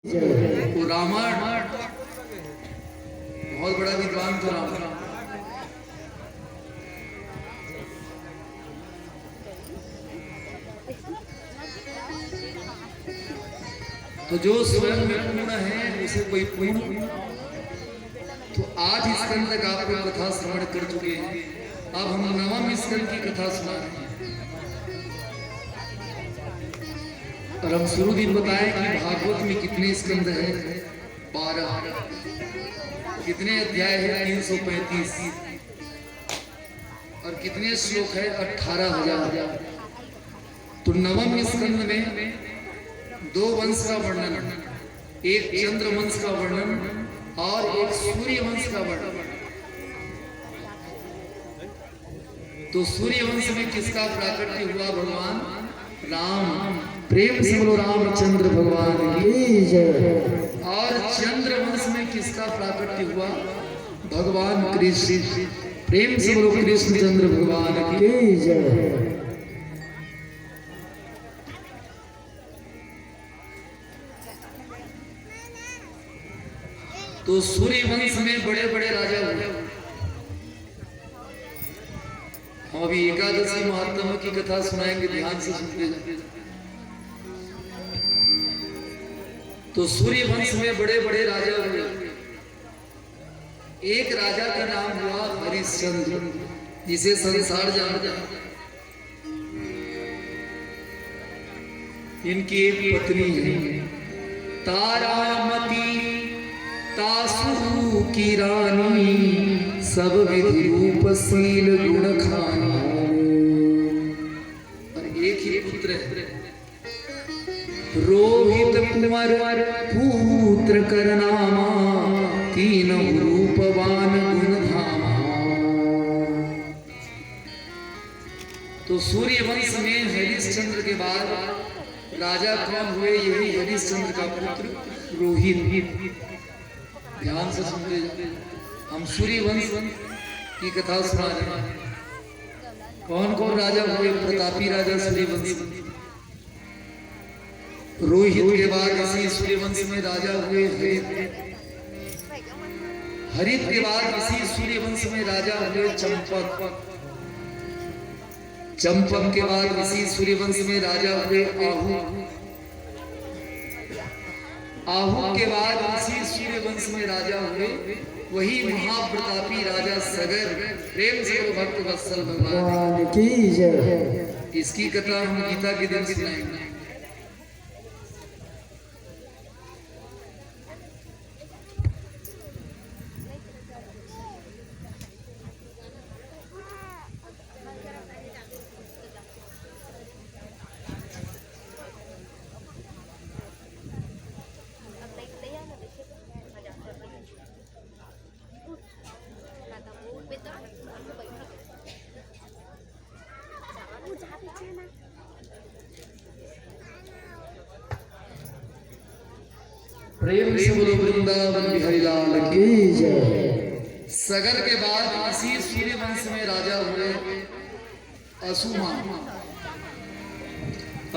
वो रावण बहुत बड़ा विद्वान था रावण। तो जो स्वयं में पूर्ण है उसे कोई पूर्ण। तो आज स्कंद तक आपको कथा श्रवण कर चुके हैं। अब हम नवम स्कंद की कथा सुना रहे हैं। और हम शुरू दिन बताएं कि भागवत में कितने स्कंद हैं? 12। कितने अध्याय है? 335। और कितने श्लोक है? 18,000। तो नवम स्कंद में 2 वंश का वर्णन, एक चंद्र वंश का वर्णन और एक सूर्य वंश का वर्णन। तो सूर्य वंश में किसका प्राकट्य हुआ? भगवान राम। प्रेम से बोलो रामचंद्र भगवान की जय। और चंद्र वंश में किसका प्राकट्य हुआ? भगवान कृष्ण। प्रेम से बोलो कृष्णचंद्र भगवान की जय। तो सूर्य वंश में बड़े बड़े राजा हुए। हम अभी एकादशी महात्मा की कथा सुनाएंगे, ध्यान से सुनते जाते। तो सूर्य वंश में बड़े बड़े राजा हुए। एक राजा का नाम हुआ हरिश्चंद्र, जिसे संसार जानता। इनकी एक पत्नी है तारामती, तासु की रानी, सब विधि रूपशील गुण खानी। और एक ही पुत्र है, रोहित कुंवर पुत्र करनामा, तीन रूपवान गुण धामा। तो सूर्य वंश में हरिश्चंद्र के बाद राजा कौन हुए? यही हरिश्चंद्र का पुत्र रोहित। ध्यान से सुनते जाते। हम सूर्य वंश की कथा सुना रहे हैं। कौन कौन राजा हुए? प्रतापी राजा सूर्य वंश। रोहित के बाद इसी सूर्य वंश में राजा हुए हरित। हरित के बाद इसी सूर्य वंश में राजा हुए चंपक। चंपक के बाद इसी सूर्य वंश में राजा हुए आहू। आहू के बाद इसी सूर्य वंश में राजा हुए वही महाप्रतापी राजा सगर। प्रेम से भक्त वत्सल भगवान की जय। इसकी कथा हम गीता के दिन सुनाएंगे। प्रेम से बोलो वृंदावन बिहारी लाल की जय। सगर के बाद इसी सूर्य वंश में राजा हुए असुमान।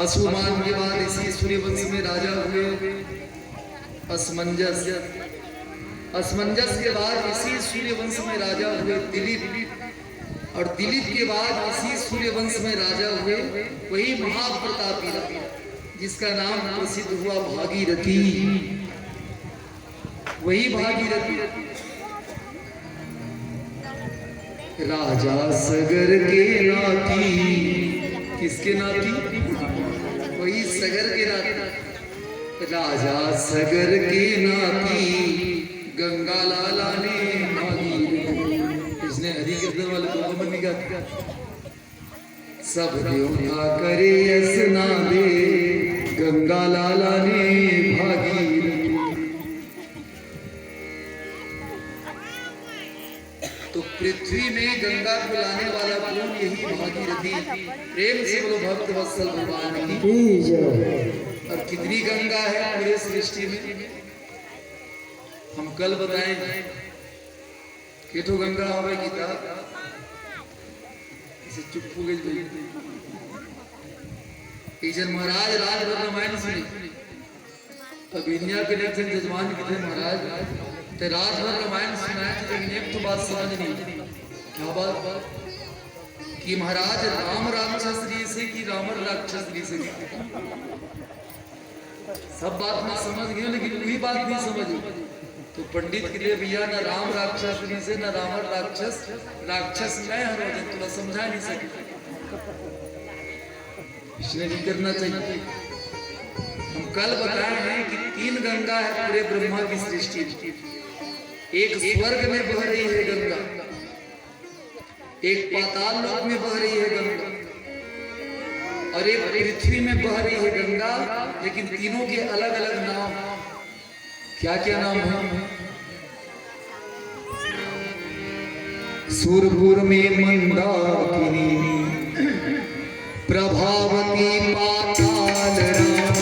असुमान के बाद इसी सूर्य वंश में राजा हुए असमंजस। असमंजस के बाद इसी सूर्य वंश में राजा हुए दिलीप। और दिलीप के बाद इसी सूर्य वंश में राजा हुए वही महाप्रतापी राजा जिसका नाम प्रसिद्ध हुआ भागीरथी। वही भागीरथी राजा सगर के नाती। किसके नाती? वही सगर के नाती। राजा सगर के नाती गंगा लाला ने भागीरथी। इसने हरि कीर्तन वाले को मन निकाला। सब देवता करे असना दे, गंगा लाला ने भागीरथी। तो पृथ्वी में गंगा को लाने वाला कौन? यही भागीरथी। प्रेम से बोलो भक्त वत्सल भगवान की जय। और कितनी गंगा है पूरे सृष्टि में? हम कल बताएंगे। केठो गंगा हवे गीता इसे चुप हो गई। महाराज राजभर रामायण सुनी। अब इंडिया के लिए जजमान के थे महाराज, ते रात भर रामायण सुनाए थे, लेकिन एक तो बात समझ नहीं। क्या बात? कि महाराज राम राक्षस से कि रावण राक्षस से, सब बात मैं समझ गया, लेकिन वही बात नहीं समझी। तो पंडित के लिए भैया ना राम राक्षस से ना रावण राक्षस, राक्षस मैं हर वजह तुला समझा नहीं सके, इसलिए नहीं करना चाहिए। हम कल बताए हैं कि 3 गंगा है पूरे ब्रह्मा की सृष्टि। एक स्वर्ग में बह रही है गंगा, एक पाताल लोक में बह रही है गंगा, और एक पृथ्वी में बह रही है गंगा। लेकिन तीनों के अलग अलग नाम, क्या क्या नाम है? सुरपुर में मंदाकिनी, प्रभावती पाताल राम,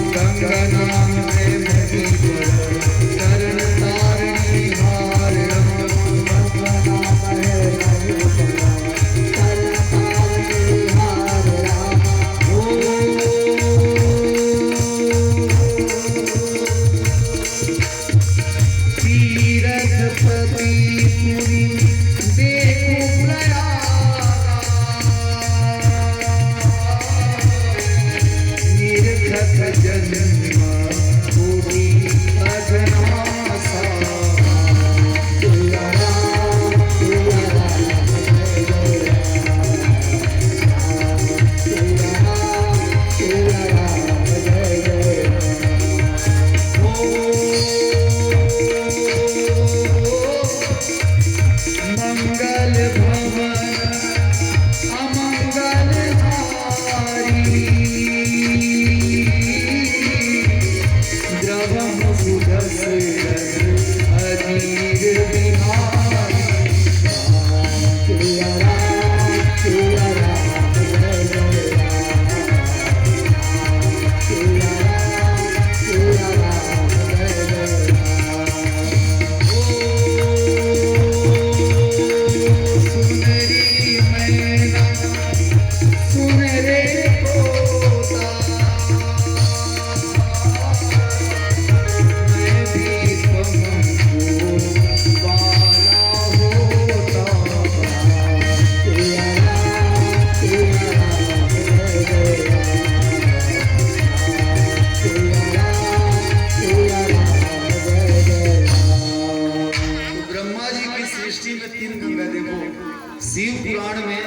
गंगा नाम है मणिपुर, तरण तारिणी हार शिव पुराण में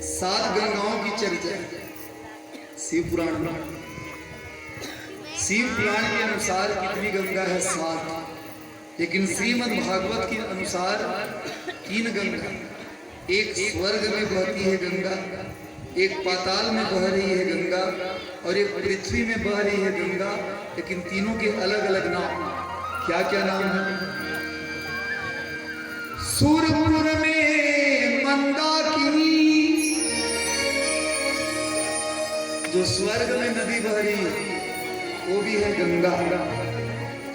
7 गंगाओं की चर्चा है। शिव पुराण में, शिव पुराण के अनुसार कितनी गंगा है? 7। लेकिन श्रीमद् भागवत के अनुसार 3 गंगा, एक स्वर्ग में बहती है गंगा, एक पाताल में बह रही है गंगा, और एक पृथ्वी में बह रही है गंगा। लेकिन तीनों के अलग अलग नाम, क्या क्या नाम है? सूरपुर में मंदाकिनी, जो स्वर्ग में नदी बह रही है वो भी है गंगा,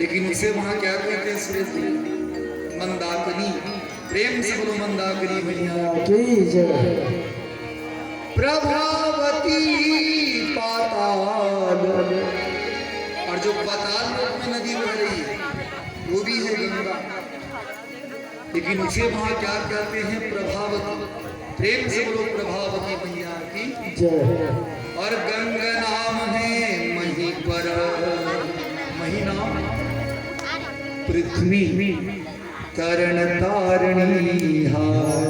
लेकिन उसे वहां क्या कहते हैं सुरेश जी? मंदाकिनी। प्रेम से बोलो मंदाकिनी मैया की जय। प्रभावती पाताल, और जो पाताल लोक में नदी बह रही है वो भी है गंगा, लेकिन उसे वहां क्या कहते हैं? प्रभावती। प्रेम से बोलो प्रभावती मैया की जय। और गंगा नाम है मही पर, मही नाम पृथ्वी, तरण तारिणी हार।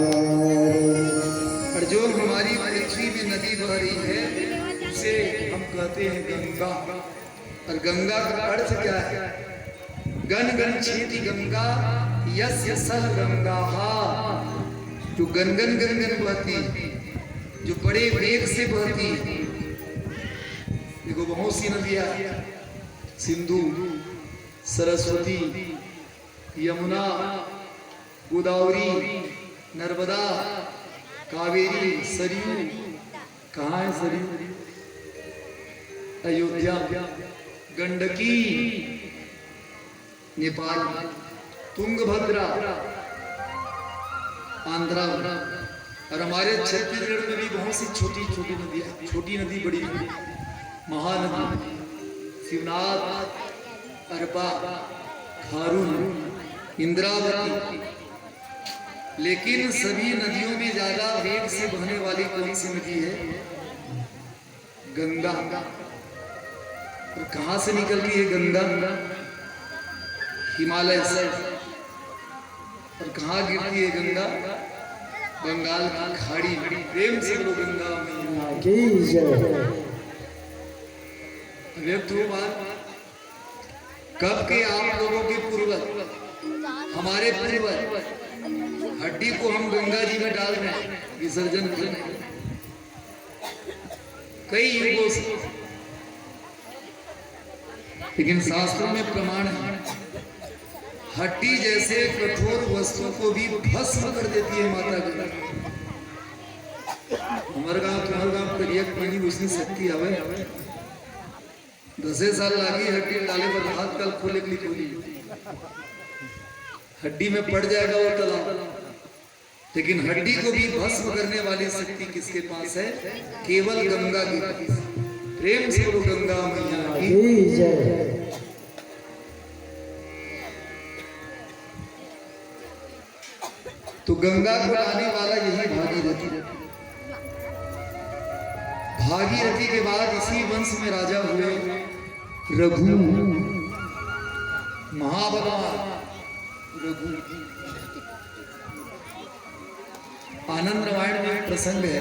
और जो हमारी पृथ्वी में नदी बह रही है उसे हम कहते हैं गंगा। और गंगा का अर्थ क्या है? गण गण छेदी गंगा यस्य सह गंगा, जो गनगन गनगन बहती, जो बड़े वेग से बहती। देखो बहुत सी नदियां, सिंधु, सरस्वती, यमुना, गोदावरी, नर्मदा, कावेरी, सरयू। कहाँ है सरयू? अयोध्या। गंडकी नेपाल, तुंगभद्रा आंध्रा, और हमारे छत्तीसगढ़ में भी बहुत सी छोटी छोटी नदियां, छोटी नदी, बड़ी नदी, महानदी, शिवनाथ, अरबा, खारून, इंद्रावती। लेकिन सभी नदियों में ज्यादा वेग से बहने वाली कौन सी नदी है? गंगा। और कहां से निकलती है गंगा? हिमालय से। और कहां गिरती है गंगा? बंगाल की खाड़ी। प्रेम से बोलो गंगा मैया की जय। व्यक्त हो बात कब के आप लोगों के पूर्वज, हमारे पूर्वज हड्डी को हम गंगा जी में डाल रहे हैं, विसर्जन कर रहे हैं कई युगों से। लेकिन शास्त्रों में प्रमाण है, हड्डी जैसे कठोर वस्तु को भी भस्म कर देती है माता गंगा। हमारे गांव तुम्हारे गांव करियक पानी घुसनी सकती हवे 10 साल लागी हड्डी डाले पर हाथ कल खोले के लिए खोली, हड्डी में पड़ जाएगा वो तालाब। लेकिन हड्डी को भी भस्म करने वाली शक्ति किसके पास है? केवल गंगा के पास। प्रेम से बोलो गंगा मैया की जय। तो गंगा को लाने वाला यही भागीरथी। भागीरथी के बाद इसी वंश में राजा हुए रघु, महाबलवान रघु। आनंद रामायण में प्रसंग है,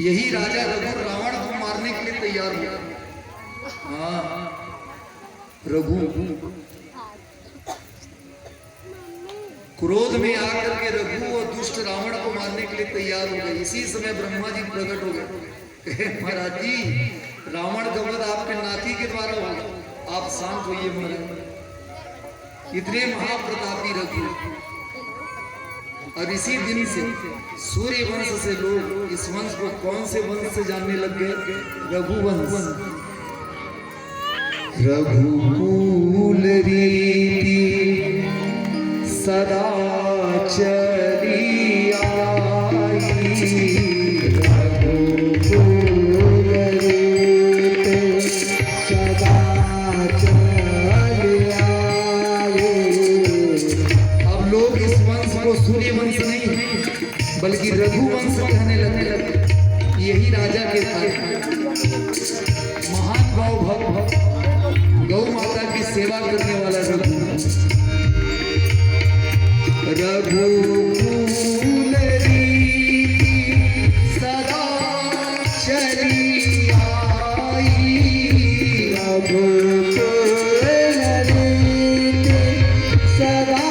यही राजा रघु रावण को मारने के लिए तैयार हुआ। हाँ, रघु क्रोध में आकर के रघु और दुष्ट रावण को मारने के लिए तैयार हो गए। इसी समय ब्रह्मा जी प्रकट हो गए। महाराज जी, रावण का वध आपके नाती के द्वारा होगा, आप शांत होइए महाराज। इतने महाप्रतापी रघु। और इसी दिन से सूर्य वंश से लोग इस वंश को कौन से वंश से जानने लग गए? रघुवंश। रघुकुल रीति सदा चली आई, रघुकुल रीति सदा चली आई। अब लोग इस वंश को सूर्य वंश नहीं बल्कि रघुवंश कहने लगे। यही राजा के कारण महान गौ भक्त, गौ माता की सेवा करने वाला रघु। रघुकुल रीति सदा चली आई, रघुकुल रीति सदा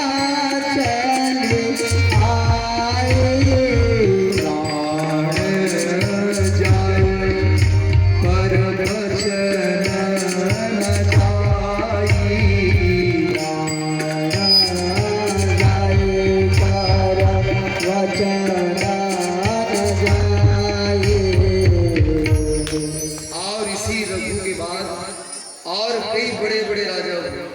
चली आई। प्राण जाए पर वचन न जाई, और इसी रघु के बाद और कई बड़े बड़े राजा हुए।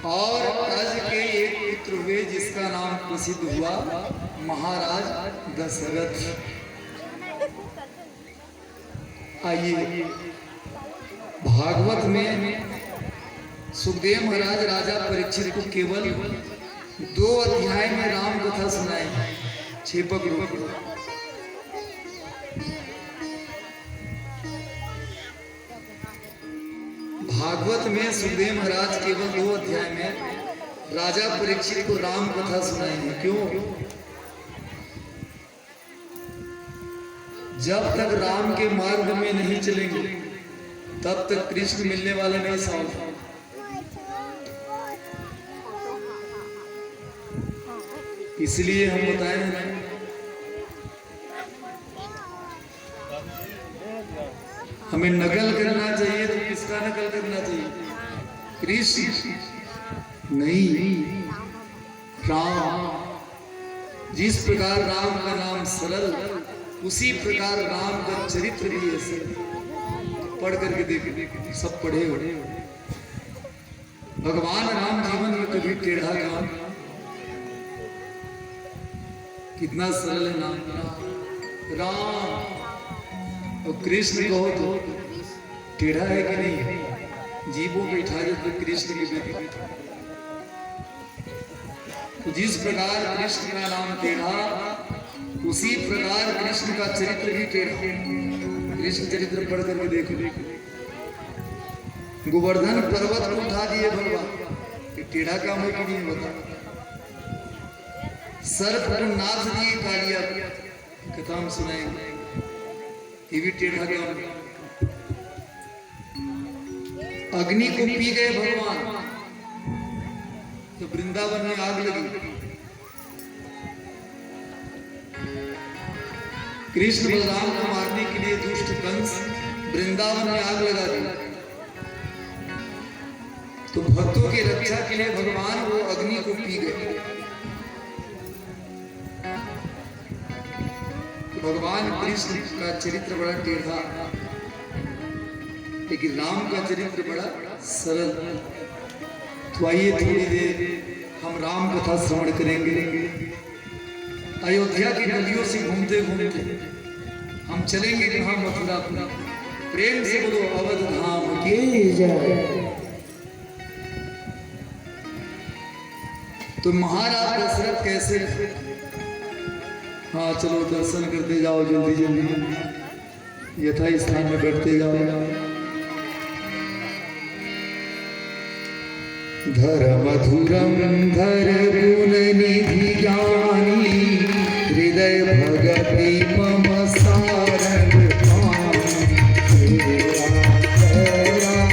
और आज के एक पुत्र हुए जिसका नाम प्रसिद्ध हुआ महाराज दशरथ। आइए, भागवत में सुखदेव महाराज राजा परीक्षित को केवल 2 अध्याय में राम कथा सुनाई, छेपक रूप में। भागवत में सुखदेव महाराज केवल 2 अध्याय में राजा परीक्षित को राम कथा सुनाएंगे। क्यों? जब तक राम के मार्ग में नहीं चलेंगे तब तक कृष्ण मिलने वाले नहीं साथ। इसलिए हम बताए हैं हमें नकल करना चाहिए तो किसका नकल करना चाहिए? कृष्ण नहीं, राम। जिस प्रकार राम का नाम सरल, उसी प्रकार राम का चरित्र भी है सरल। पढ़ करके देखे, सब पढ़े हो। भगवान राम जीवन में कभी टेढ़ा काम, कितना सरल है नाम राम। और कृष्ण कहो तो टेढ़ा है कि नहीं, जीवों बैठा तो कृष्ण की बेटी। तो जिस प्रकार कृष्ण का नाम टेढ़ा, उसी प्रकार कृष्ण का चरित्र भी टेढ़ा। कृष्ण चरित्र पढ़ करके देखो, गोवर्धन पर्वत को उठा दिए भगवान, कि टेढ़ा काम है कि नहीं बता। सर्प को नाच दिए कालिया, कथा हम सुनाएंगे, ये भी टेढ़ा काम है। अग्नि को पी गए भगवान, तो वृंदावन में आग लगी। कृष्ण बलराम को मारने के लिए दुष्ट कंस वृंदावन में आग लगा दी। तो भक्तों की रक्षा के लिए भगवान वो अग्नि को पी गए। तो भगवान कृष्ण का चरित्र बड़ा टेढ़ा, लेकिन राम का चरित्र बड़ा सरल। तो आइए थोड़ी देर हम राम कथा श्रवण करेंगे। अयोध्या की गलियों से घूमते घूमते हम चलेंगे जहां मथुरा। प्रेम से बोलो अवध धाम की जय। तो महाराज दशरथ कैसे, हाँ चलो दर्शन करते जाओ जल्दी जल्दी, यथा स्थान में बैठते जाओ। धर मधुरम धर गुण निधि ज्ञानी, हृदय भगति मम सा